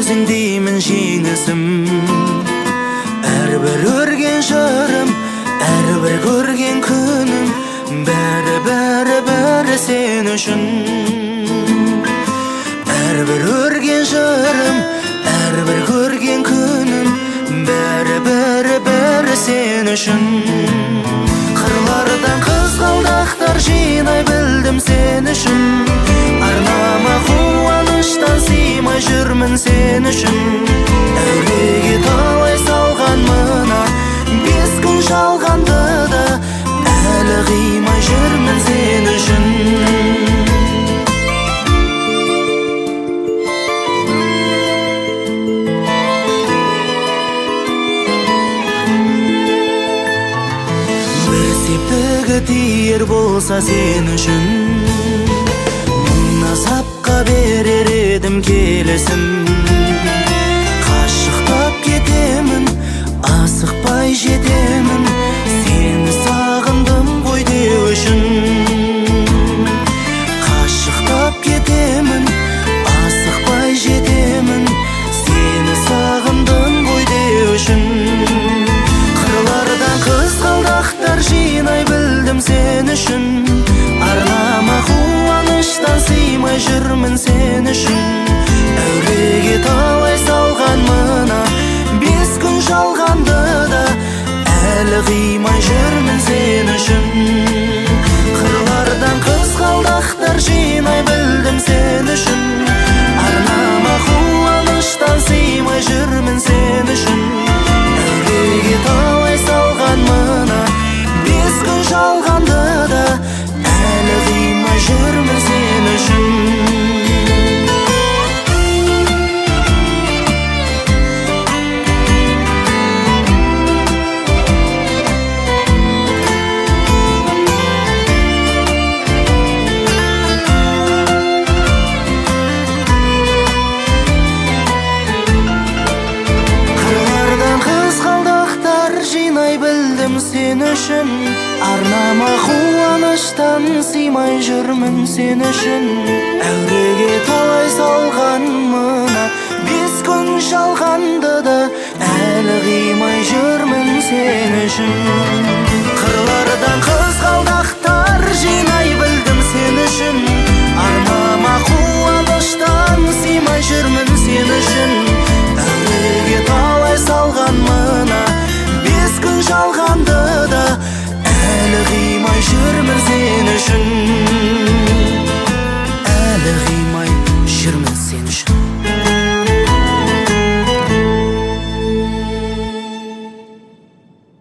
өзіңдеймін жеңісім. Әрбір өрген жырым, әрбір көрген күнім, бәрі сен үшін. Әрбір өрген жырым, әрбір көрген күнім, бәрі сен үшін. Қырлардан қызғалдақтар жинай білдім сен үшін. Арнама қуаныштан сыймай жүрмін сен үшін. Әуреге талай салған мына бес күн жалғанды да әлі қимай жүрмін сен үшін. Тиер болса сен үшін, мың азапқа берер едім келесім. Қашықтап кетемін, асықпай жетемін, сені сағындым ғой деу үшін. Қашықтап кетемін, асықпай жетемін, сені сағындым ғой деу үшін. Қырлардан қызғалдақтар жинай білдім сен үшін. Арнама қуаныштан сыймай жүрмін сен үшін. Әуреге талай салған мына бес күн жалғанды да әлі қимай жүрмін сен үшін. Қырлардан қызғалдақтар жинай білдім сен үшін. Арнама қуаныштан сыймай жүрмін сен үшін. Әуреге талай салған мына бес күн жалғанды да әлі қимай жүрмін сен үшін. Сен үшін арнама қуаныштан сыймай жүрмін сен үшін. Әуреге талай салған мына бес күн жалғанды да әлі қимай жүрмін сен үшін. Қырлардан қызғалдақ